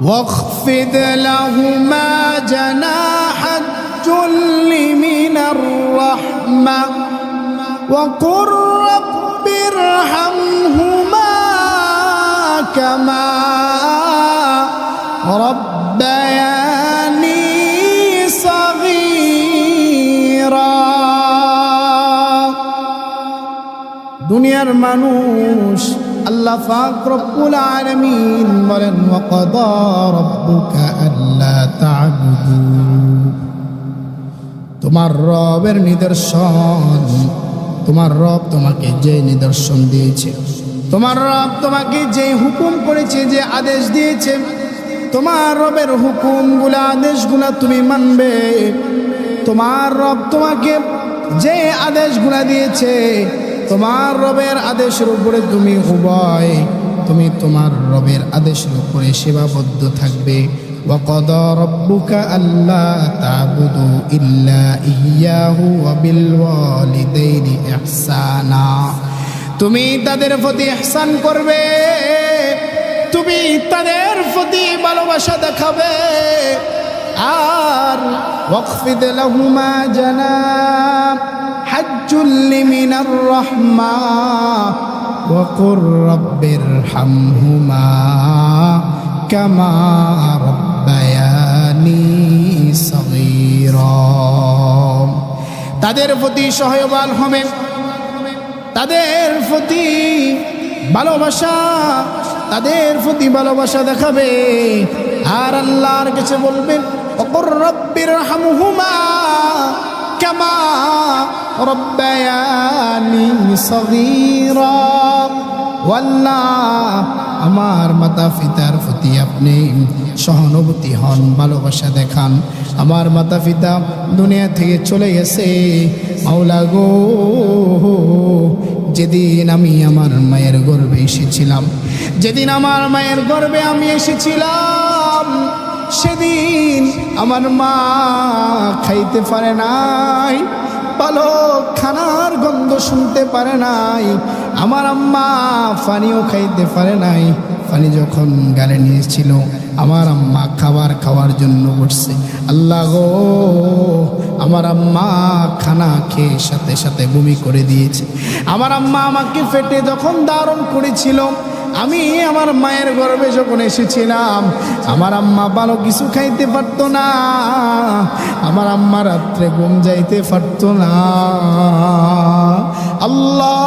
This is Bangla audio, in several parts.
واخفض لهما جناح الذل من الرحمة وقل رب ارحمهما كما ربياني صغيرا দুনিয়ার মানুষ আল্লাহ পাক রব্বুল আলামিন বলেন ওয়াকাদা রাব্বুকা আল্লা তা'বুদু, তোমার রবের নিদর্শন, তোমার রব তোমাকে যে নিদর্শন দিয়েছে, তোমার রব তোমাকে যে হুকুম করেছে, যে আদেশ দিয়েছে, তোমার রবের হুকুমগুলা আদেশগুলা তুমি মানবে। তোমার রব তোমাকে যে আদেশগুলা দিয়েছে, তোমার রবের আদেশের উপরে তুমি উভয়, তুমি তোমার রবের আদেশের উপরে সেবাবদ্ধ থাকবে। ওয়াকাদা রাব্বুকা আল্লা তা'বুদু ইল্লা ইয়্যাহু ওয়া বিল ওয়ালিদাইনি ইহসানা, তুমি তাদের প্রতি ইহসান করবে, তুমি তাদের প্রতি ভালোবাসা দেখাবে। আর ওয়াখফিদ লাহুমা জানাহাজ যুল্লি মিনার রাহমা ওয়া কুর রাব্বিরহামহুমা কামা রাব্বায়ানি সগীরা, তাদের প্রতি সহায়বান হবে, তাদের প্রতি ভালোবাসা, তাদের প্রতি ভালোবাসা দেখাবে। আর আল্লাহর কাছে বলবেন ওকুর রব্বিরহামহুমা কামা রব্বায়ানি সগীরা, আল্লাহ আমার মাতা পিতার প্রতি আপনি সহানুভূতি হন, ভালোবাসা দেখান। আমার মাতা পিতা দুনিয়া থেকে চলে গেছে, মাওলা গো, যেদিন আমি আমার মায়ের গর্ভে এসেছিলাম, যেদিন আমার মায়ের গর্ভে আমি এসেছিলাম, সেদিন আমার মা খাইতে পারে নাই, ভালো খানার গন্ধ শুনতে পারে নাই, আমার আম্মা পানিও খাইতে পারে নাই। পানি যখন গালে নিয়েছিল, আমার আম্মা খাবার খাওয়ার জন্য বসছে, আল্লাহ গো, আমার আম্মা খানা খেয়ে সাথে সাথে বমি করে দিয়েছে। আমার আম্মা আমাকে পেটে যখন ধারণ করেছিল, আমি আমার মায়ের গর্ভে যখন এসেছিলাম, আমার আম্মা ভালো কিছু খাইতে পারতো না, আমার আম্মা রাত্রে ঘুম যাইতে পারতো না। আল্লাহ,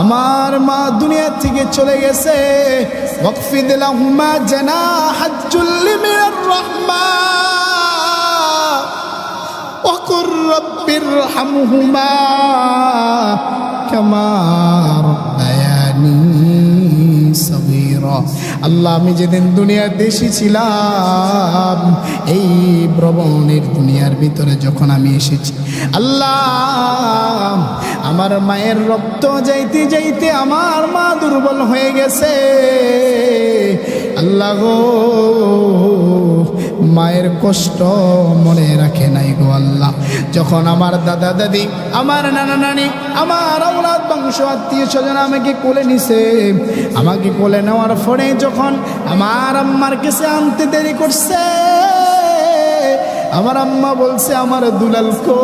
আমার মা দুনিয়া থেকে চলে গেছে। ওয়াকফিদ লাহুমা জানাহাজ যুল্লি মিনার রাহমা ওয়া কুর রাব্বিরহামহুমা কামা রাব্বায়ানি সগীরা। আল্লাহ, আমি যেদিন দুনিয়ার দেশে ছিলাম, এই ভ্রমণের দুনিয়ার ভিতরে যখন আমি এসেছি, আল্লাহ, আমার মায়ের রক্ত যাইতে যাইতে আমার মা দুর্বল হয়ে গেছে। আল্লাহ গো, মায়ের কষ্ট মনে রাখে নাই গো আল্লাহ। যখন আমার দাদা দাদি, আমার নানা নানি, আমার আওলাদ বংশ আত্মীয় স্বজন আমাকে কোলে নিছে, আমাকে কোলে নেওয়ার পরে যখন আমার আম্মার কাছে আনতে দেরি করছে, আমার আম্মা বলছে, আমার দুলাল কই,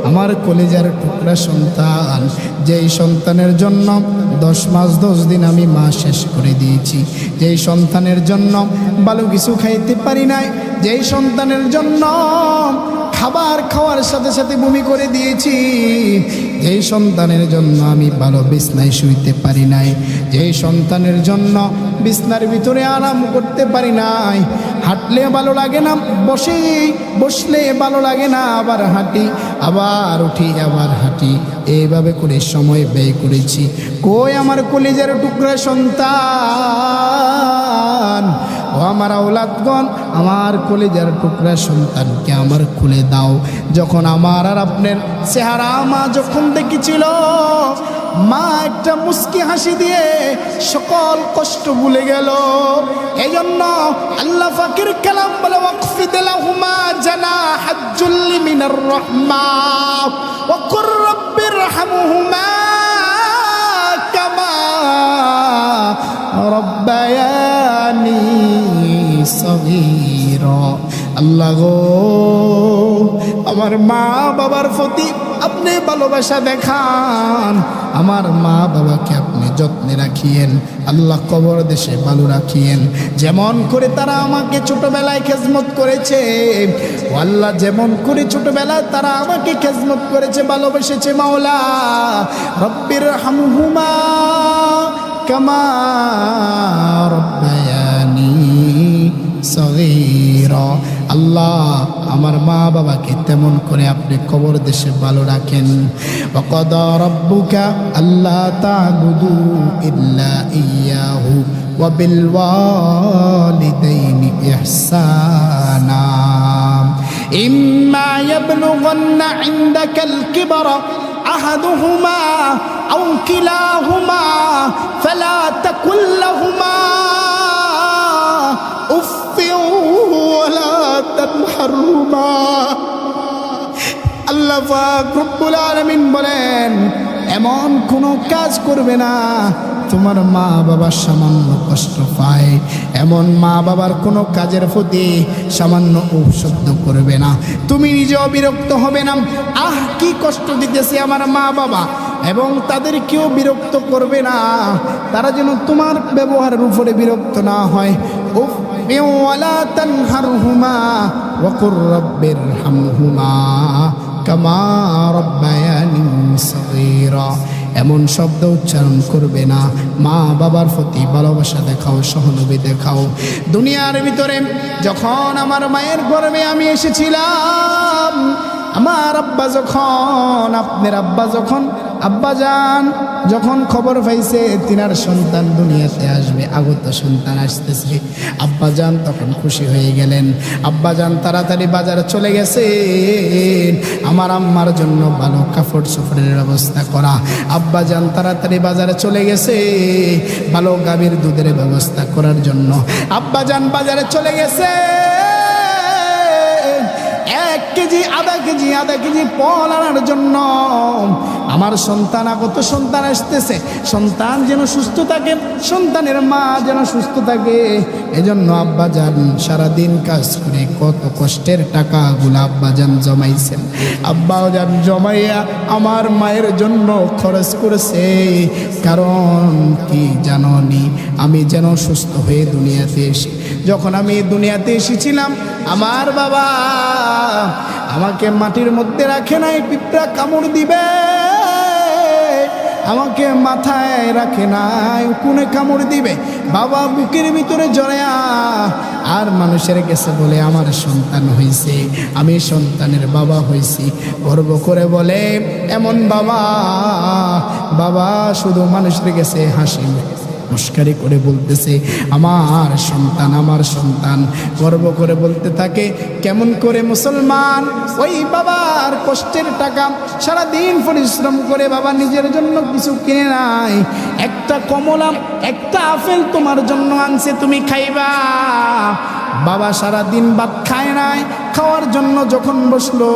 আমার কলিজার টুকরা সন্তান, যেই সন্তানের জন্য 10 মাস 10 দিন আমি মা শেষ করে দিয়েছি, যেই সন্তানের জন্য ভালো কিছু খাইতে পারি নাই, যেই সন্তানের জন্য খাবার খাওয়ার সাথে সাথে বমি করে দিয়েছি, যেই সন্তানের জন্য আমি ভালো বিছনায় শুইতে পারি নাই, যেই সন্তানের জন্য বিছনার ভিতরে আরাম করতে পারি নাই, হাঁটলে ভালো লাগে না, বসলে ভালো লাগে না, আবার হাঁটি, আবার উঠি, আবার হাঁটি, এইভাবে করে সময় ব্যয় করেছি। কই আমার কলিজার টুকরা সন্তান, ও আমার আওলাদগণ, আমার কলিজার টুকরা সন্তানকে আমার খুলে দাও। যখন আমার আর আপনার চেহারা মা যখন দেখেছিল, মা একটা মুস্কি হাসি দিয়ে সকল কষ্ট ভুলে গেল। এই জন্য আল্লাহ পাকের কালাম বলে, ওয়াকফিদ লাহুমা জানাহাজ যুল্লি মিনার রাহমা ওয়া কুর রাব্বিরহামহুমা রব্বায়ানি সগীরা। আল্লাহ গো, আমার মা বাবার প্রতি আপনি ভালোবাসা দেখান, আমার মা বাবাকে আপনি যত্নে রাখিয়েন আল্লাহ, কবর দেশে ভালো রাখিয়েন। যেমন করে তারা আমাকে ছোটবেলায় খেজমত করেছে ও আল্লাহ, যেমন করে ছোটবেলায় তারা আমাকে খেজমত করেছে, ভালোবেসেছে মাওলা, রব্বির হামহুমা কামা রব্বায়ানি সগীরা। আল্লাহ, আমার মা বাবাকে তেমন করে আপনি কবর দেশে ভালো রাখেন। ওয়া ক্বাদা রাব্বুকা আল্লা তা'বুদু ইল্লা ইয়্যাহু ওয়া বিল ওয়ালিদাইনি ইহসানা। ইম্মা ইয়াবলুগান্না ইনদাকাল কিবরা আহাদুহুমা আও কিলাহুমা ফালা তাকুল লাহুমা উফফিন ওয়ালা তানহারহুমা। আল্লাহ পাক রব্বুল আলামিন বলেন, এমন কোনো কাজ করবে না তোমার মা বাবা সামান্য কষ্ট পায়, এমন মা বাবার কোনো কাজের প্রতি সামান্য উপশব্দ করবে না, তুমি নিজেও বিরক্ত হবে না। আহ, কি কষ্ট দিতেছে আমার মা বাবা, এবং তাদেরকেও বিরক্ত করবে না, তারা যেন তোমার ব্যবহারের উপরে বিরক্ত না হয়। উফ ওয়ালা তানহারহুমা ওয়া কুর রাব্বিরহামহুমা কামা রাব্বায়ানি সগীরা। এমন শব্দ উচ্চারণ করবে না, মা বাবার প্রতি ভালোবাসা দেখাও, সহানুভূতি দেখাও। দুনিয়ার ভিতরে যখন আমার মায়ের গর্ভে আমি এসেছিলাম, আমার আব্বা যখন, আপনার আব্বা যখন, আব্বাজান যখন খবর পাইছে তিনার সন্তান দুনিয়াতে আসবে, আগত সন্তান আসতেছে, আব্বাজান তখন খুশি হয়ে গেলেন। আব্বাজান তাড়াতাড়ি বাজারে চলে গেছেন আমার আম্মার জন্য ভালো কাপড় চোপড়ের ব্যবস্থা করা। আব্বাজান তাড়াতাড়ি বাজারে চলে গেছে ভালো গাভীর দুধের ব্যবস্থা করার জন্য। আব্বাজান বাজারে চলে গেছে 1 কেজি আধা কেজি ফল আনার জন্য। আমার সন্তান, আগত সন্তান আসতেছে, সন্তান যেন সুস্থ থাকে, সন্তানের মা যেন সুস্থ থাকে, এজন্য আব্বাজান সারাদিন কাজ করে কত কষ্টের টাকাগুলো আব্বাজান জমাইছেন। আব্বাজান জমাইয়া আমার মায়ের জন্য খরচ করেছে, কারণ কি জানি, আমি যেন সুস্থ হয়ে দুনিয়াতে এসে, যখন আমি দুনিয়াতে এসেছিলাম আমার বাবা আমাকে মাটির মধ্যে রাখে নাই, পিঁপড়া কামড় দিবে, আমাকে মাথায় রাখে নাই, কোনে কামড় দিবে, বাবা বুকের ভিতরে জড়ায়া আর মানুষের কাছে বলে আমার সন্তান হয়েছে, আমি সন্তানের বাবা হয়েছি, গর্ব করে বলে এমন বাবা, বাবা শুধু মানুষের কাছে হাসি মুস্কারি করে বলতেছে আমার সন্তান, আমার সন্তান, গর্ব করে বলতে থাকে। কেমন করে মুসলমান ওই বাবার কষ্টের টাকা সারাদিন পরিশ্রম করে বাবা নিজের জন্য কিছু কিনে নাই, একটা কমলা একটা আপেল তোমার জন্য আনছে, তুমি খাইবা। বাবা সারাদিন ভাত খায় নাই, খাওয়ার জন্য যখন বসলো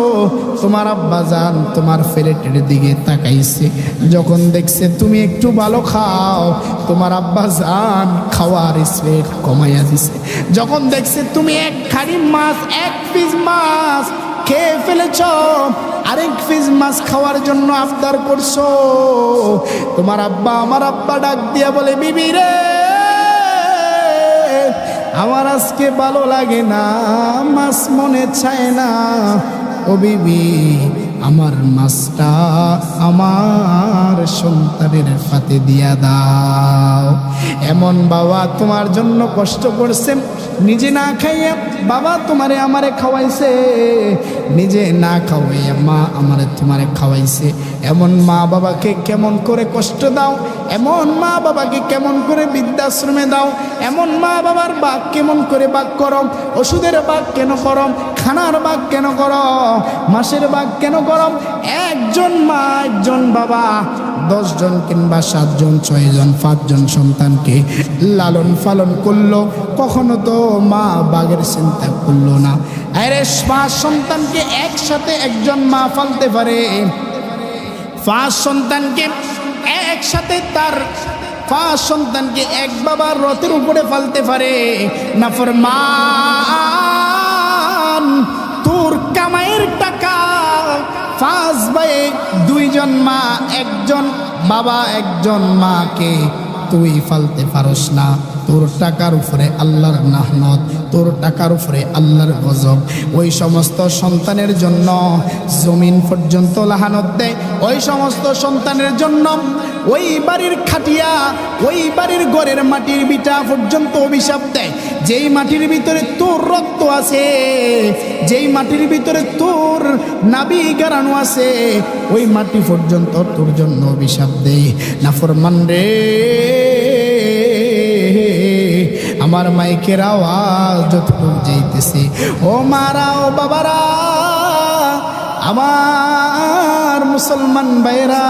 তোমার আব্বাজান তোমার প্লেটের দিকে তাকাইছে, যখন দেখছে তুমি একটু ভালো খাও তোমার আব্বাজান খাওয়ার স্পিড কমাইয়া দিছে, যখন দেখছে তুমি 1 খাড়ি মাছ 1 পিস মাছ খেয়ে ফেলেছ, আরেক পিস মাছ খাওয়ার জন্য আবদার করছো, তোমার আব্বা, আমার আব্বা ডাক দিয়া বলে বিবি রে আমার আজকে ভালো লাগে না, মাছ মনে চায় না, ও বিবি আমার মাছটা আমার সন্তানের পাতে দিয়া দাও। এমন বাবা তোমার জন্য কষ্ট করছে, নিজে না খাইয়া বাবা তোমারে আমারে খাওয়াইছে, নিজে না খাওয়াইয়া মা আমারে তোমারে খাওয়াইছে। এমন মা বাবাকে কেমন করে কষ্ট দাও, এমন মা বাবাকে কেমন করে বৃদ্ধাশ্রমে দাও, এমন মা বাবার বাঘ কেমন করে বাঘ করো, ওষুধের বাঘ কেন করো, খানার বাঘ কেন করো, মাসের বাঘ কেন করো। একজন মা একজন বাবা 10 জন কিংবা 7 জন 6 জন 5 জন সন্তানকে লালন পালন করলো, কখনো তো মা বাঘের চিন্তা করলো না। আরে 5 সন্তানকে একসাথে একজন মা পালতে পারে, 5 সন্তানকে একসাথে তার 5 সন্তানকে এক বাবার রথের উপরে ফালতে পারে? নাফরমান, তোর কামাইয়ের টাকা 5 ভাইয়ে 2 জন মা, 1 জন বাবা, 1 জন মাকে তুই ফালতে পারস না। তোর টাকার উপরে আল্লাহর লাহনত, তোর টাকার উপরে আল্লাহর গজব। ওই সমস্ত সন্তানের জন্য জমিন পর্যন্ত লাহানত দেয়, ওই সমস্ত সন্তানের জন্য ওই বাড়ির খাটিয়া, ওই বাড়ির ঘরের মাটির বিটা পর্যন্ত অভিশাপ দেয়। যেই মাটির ভিতরে তোর রক্ত আছে, যেই মাটির ভিতরে তোর নাভি গাড়ানো আছে, ওই মাটি পর্যন্ত তোর জন্য অভিশাপ দেয়। নাফরমান রে, আমার মাইকের আওয়াজ যতটুকু যাইতেছে, ও মারা, ও বাবারা, আমার মুসলমান ভাইরা,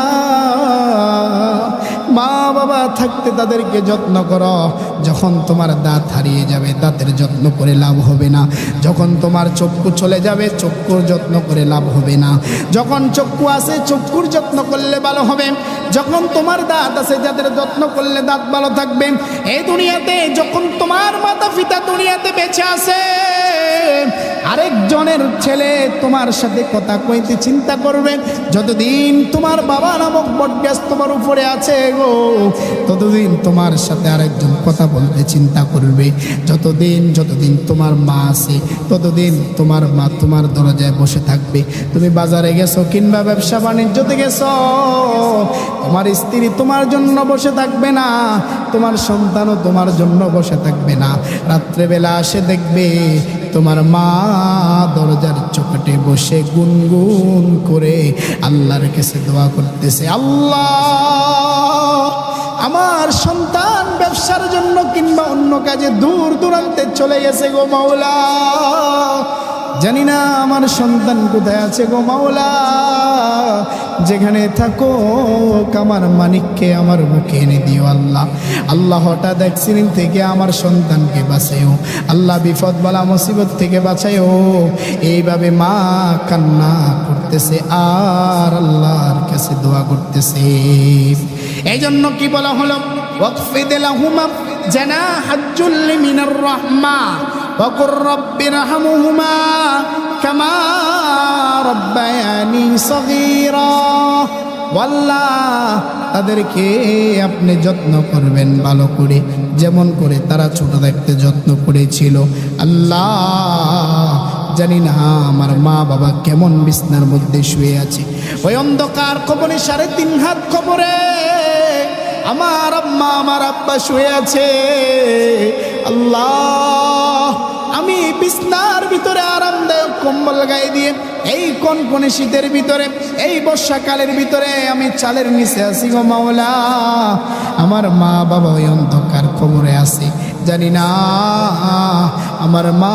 মা বাবা থাকতে তাদেরকে যত্ন করো। যখন তোমার দাঁত হারিয়ে যাবে দাঁতের যত্ন করে লাভ হবে না। যখন তোমার চক্ষু চলে যাবে চক্ষুর যত্ন করে লাভ হবে না। যখন চক্ষু আছে চক্ষুর যত্ন করলে ভালো হবে। যখন তোমার দাঁত আছে যাদের যত্ন করলে দাঁত ভালো থাকবে। এই দুনিয়াতে যখন তোমার মাতা পিতা দুনিয়াতে বেঁচে আছে, আরেকজনের ছেলে তোমার সাথে কথা কইতে চিন্তা করবে। যতদিন তোমার বাবা নামক বটগাছ তোমার উপরে আছে গো, ততদিন তোমার সাথে আরেকজন কথা বলতে চিন্তা করবে। যতদিন তোমার মা আছে ততদিন তোমার মা তোমার দরজায় বসে থাকবে। তুমি বাজারে গেছো কিংবা ব্যবসা বাণিজ্যতে গেছো, তোমার স্ত্রী তোমার জন্য বসে থাকবে না, তোমার সন্তানও তোমার জন্য বসে থাকবে না। রাত্রেবেলা আসে দেখবে তোমার মা দরজার চোখটে বসে গুনগুন করে আল্লাহর কাছে দোয়া করতেছে, আল্লাহ, আমার সন্তান ব্যবসার জন্য কিংবা অন্য কাজে দূর দূরান্তে চলে গেছে গো মাওলা, জানি না আমার সন্তান কোথায় আছে গো মাওলা। যেখানে থাকো আমার মানিককে আমার মুখে এনে দিও আল্লাহ। আল্লাহ হঠাৎ অ্যাক্সিডেন্ট থেকে আমার সন্তানকে বাঁচাইও আল্লাহ, বিপদ বালা মুসিবত থেকে বাঁচাইও। এইভাবে মা কান্না করতেছে আর আল্লাহর কাছে দোয়া করতেছে। এই জন্য কি বলা হলো, ওয়াকফিদ লাহুমা জানাহাজ যুল্লি মিনার রাহমা ওয়া কুর রাব্বিরহামহুমা কামা রাব্বায়ানি সগীরা। আল্লাহ, তাদেরকে আপনি যত্ন করবেন ভালো করে, যেমন করে তারা ছোট থাকতে যত্ন করেছিল। আল্লাহ, জানি না আমার মা বাবা কেমন বিছনার মধ্যে শুয়ে আছে, ওই অন্ধকার কবরে 3.5 হাত কবরে আমার আম্মা আমার আব্বা শুয়ে আছে। আল্লাহ, আমি বিছনার ভিতরে আরামদায়ক কম্বল গায়ে দিয়ে এই কনকনে শীতের ভিতরে, এই বর্ষাকালের ভিতরে আমি চালের নিচে আছি গো মাওলা। আমার মা বাবা ওই অন্ধকার কবরে আছে, জানি না আমার মা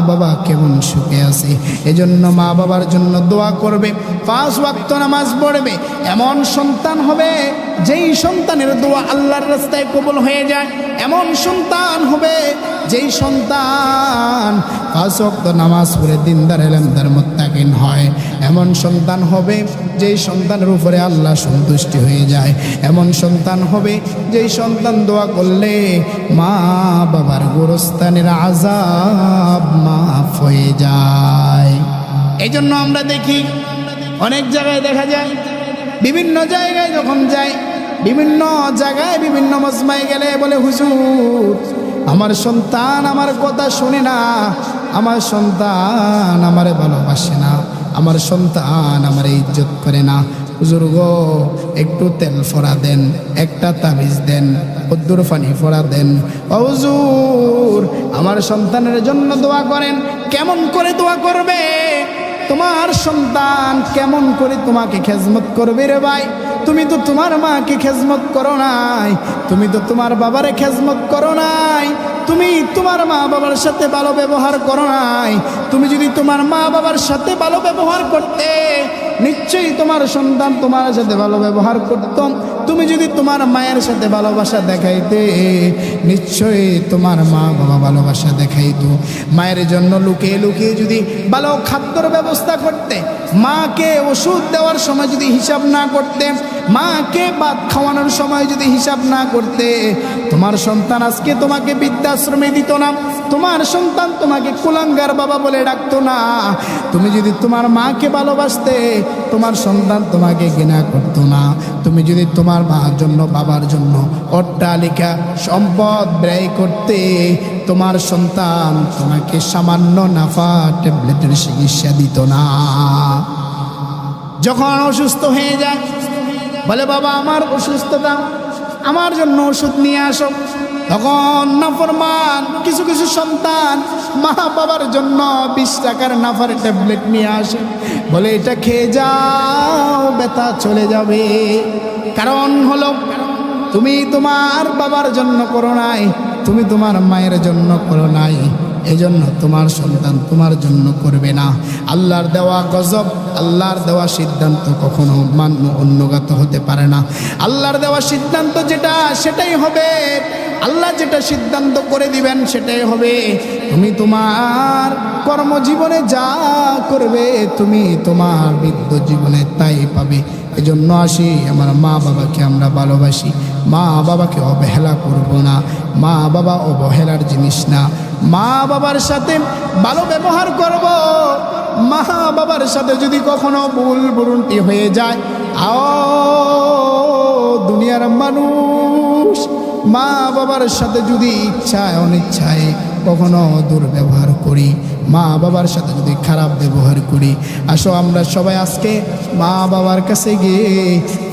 বাবা কেমন সুখে আছে। এজন্য মা বাবার জন্য দোয়া করবে, 5 ওয়াক্ত নামাজ পড়বে। এমন সন্তান হবে যেই সন্তানের দোয়া আল্লাহর রাস্তায় কবুল হয়ে যায়। এমন সন্তান হবে যেই সন্তান 5 ওয়াক্ত নামাজ পড়ে দিনদার ইলমদার মুত্তাকিন হয়। এমন সন্তান হবে যেই সন্তানের উপরে আল্লাহ সন্তুষ্টি হয়ে যায়। এমন সন্তান হবে যেই সন্তান দোয়া করলে মা বাবার গোরস্থানের আযাব মাফ হয়ে যায়। এই জন্য আমরা দেখি অনেক জায়গায় দেখা যায়, বিভিন্ন জায়গায় যখন যায়, বিভিন্ন জায়গায় বিভিন্ন মজমায় গেলে বলে, হুজুর আমার সন্তান আমার কথা শুনে না, আমার সন্তান আমারে ভালোবাসে না, আমার সন্তান আমার ইজ্জত করে না। হুজুর গো, একটু তেল ফোড়া দেন, একটা তাবিজ দেন, কদ্দুর পানি ফোড়া দেন। ও হুজুর, আমার সন্তানের জন্য দোয়া করেন। কেমন করে দোয়া করবে? তোমার সন্তান কেমন করে তোমাকে খেজমত করবে রে ভাই? তুমি তো তোমার মাকে খেজমত করো নাই, তুমি তো তোমার বাবারে খেজমত করো নাই, তুমি তোমার মা বাবার সাথে ভালো ব্যবহার করো নাই। তুমি যদি তোমার মা বাবার সাথে ভালো ব্যবহার করতে, নিশ্চয়ই তোমার সন্তান তোমার সাথে ভালো ব্যবহার করত। তুমি যদি তোমার মায়ের সাথে ভালোবাসা দেখাইতে, নিশ্চয়ই তোমার মা বাবা ভালোবাসা দেখাইতো। মায়ের জন্য লুকিয়ে লুকিয়ে যদি ভালো খাদ্যর ব্যবস্থা করতে, মাকে ওষুধ দেওয়ার সময় যদি হিসাব না করতে, মাকে ভাত খাওয়ানোর সময় যদি হিসাব না করতে, তোমার সন্তান আজকে তোমাকে বৃদ্ধাশ্রমে দিত না, তোমার সন্তান তোমাকে কুলাঙ্গার বাবা বলে ডাকতো না। তুমি যদি তোমার মাকে ভালোবাসতে, তোমার সন্তান তোমাকে ঘৃণা করতো না। তুমি যদি তোমার মার জন্য বাবার জন্য অট্টালিকা সম্পদ ব্যয় করতে, তোমার সন্তান তোমাকে সামান্য নাফা ট্যাবলেটের চিকিৎসা দিত না। যখন অসুস্থ হয়ে যায়, বলে বাবা আমার অসুস্থতা, আমার জন্য ওষুধ নিয়ে আসো, তখন নাফরমান কিছু কিছু সন্তান মা বাবার জন্য 20 টাকার নাফার ট্যাবলেট নিয়ে আসে, বলে এটা খেয়ে যাও, ব্যথা চলে যাবে। কারণ হলো তুমি তোমার বাবার জন্য করো নাই, তুমি তোমার মায়ের জন্য করো নাই, এজন্য তোমার সন্তান তোমার জন্য করবে না। আল্লাহর দেওয়া গজব, আল্লাহর দেওয়া সিদ্ধান্ত কখনো মান্য অন্যগত হতে পারে না। আল্লাহর দেওয়া সিদ্ধান্ত যেটা সেটাই হবে, আল্লাহ যেটা সিদ্ধান্ত করে দিবেন সেটাই হবে। তুমি তোমার কর্মজীবনে যা করবে, তুমি তোমার বৃদ্ধ জীবনে তাই পাবে। এজন্য আসি, আমার মা বাবাকে আমরা ভালোবাসি, মা বাবাকে অবহেলা করব না। মা বাবা অবহেলার জিনিস না। মা বাবার সাথে ভালো ব্যবহার করব। মা বাবার সাথে যদি কখনো ভুল ভ্রুটি হয়ে যায়, দুনিয়ার মানুষ মা বাবার সাথে যদি ইচ্ছায় অনিচ্ছায় কখনো দুর্ব্যবহার করি, মা বাবার সাথে যদি খারাপ ব্যবহার করি, আসো আমরা সবাই আজকে মা বাবার কাছে গিয়ে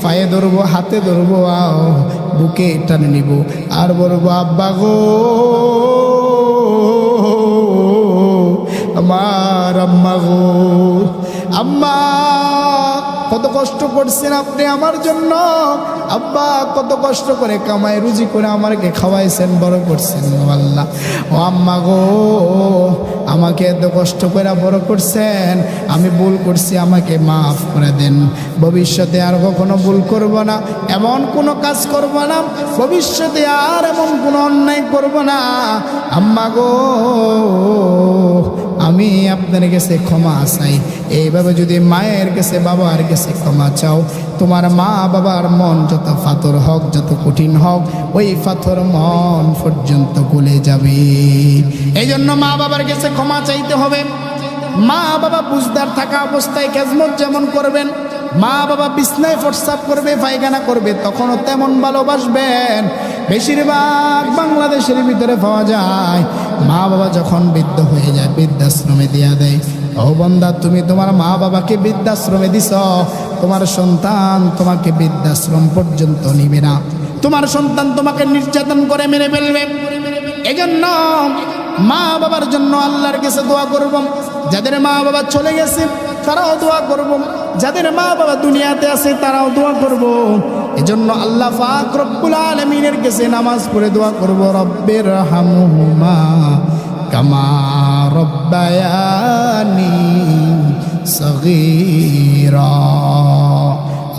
পায়ে ধরবো, হাতে ধরবো, বুকে টানে নিব আর বলবো আব্বা গো, আমার আম্মা গো, আম্মা কত কষ্ট করছেন আপনি আমার জন্য, আব্বা কত কষ্ট করে কামাই রুজি করে আমাকে খাওয়াইছেন, বড় করছেন আল্লাহ। ও আম্মা গো, আমাকে এত কষ্ট করে বড় করছেন, আমি ভুল করছি, আমাকে মাফ করে দেন। ভবিষ্যতে আর কখনো ভুল করব না, এমন কোনো কাজ করব না, ভবিষ্যতে আর এমন কোনো অন্যায় করব না। আম্মা গো, আমি আপনার কাছে ক্ষমা চাই। এইভাবে যদি মায়ের কাছে বাবার কাছে ক্ষমা চাও, তোমার মা বাবার মন যত পাথর হোক, যত কঠিন হোক, ওই পাথর মন পর্যন্ত গলে যাবে। এই জন্য মা বাবার কাছে ক্ষমা চাইতে হবে। মা বাবা বুঝদার থাকা অবস্থায় খেজমত যেমন করবেন, মা বাবা বিছনায় প্রস্রাব করবে, পায়খানা করবে, তখনও তেমন ভালোবাসবেন। বেশিরভাগ বাংলাদেশের ভিতরে পাওয়া যায়, মা বাবা যখন বৃদ্ধ হয়ে যায় বৃদ্ধাশ্রমে দিয়া দেয়। ও বান্দা, তুমি তোমার মা বাবাকে বৃদ্ধাশ্রমে দিছ, তোমার সন্তান তোমাকে বৃদ্ধাশ্রম পর্যন্ত নিবে না। তোমার সন্তান তোমাকে নির্যাতন করে মেরে ফেলবে। এজন্য মা বাবার জন্য আল্লাহর কাছে দোয়া করব। যাদের মা বাবা চলে গেছে তারাও দোয়া করব, যাদের মা বাবা দুনিয়াতে আছে তারাও দোয়া করব। এজন্য আল্লাহ পাক রব্বুল আলামিনের কাছে নামাজ পড়ে দোয়া করব, রব্বির হামহুমা কামা রব্বায়ানি সগীরা।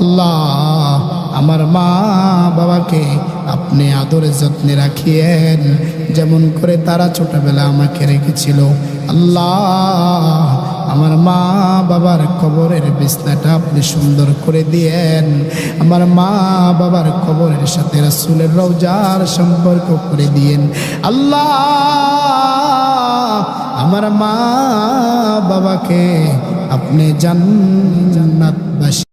আল্লাহ, আমার মা বাবাকে আপনি আদরে যত্নে রাখিয়েন, যেমন করে তারা ছোটবেলা আমাকে রেখেছিল। আল্লাহ, আমার মা বাবার কবরের বিছনাটা আপনি সুন্দর করে দিয়েন। আমার মা বাবার কবরের সাথে রাসূলের রওজার সম্পর্ক করে দিয়েন। আল্লাহ, আমার মা বাবাকে আপনি জান্নাতবাসী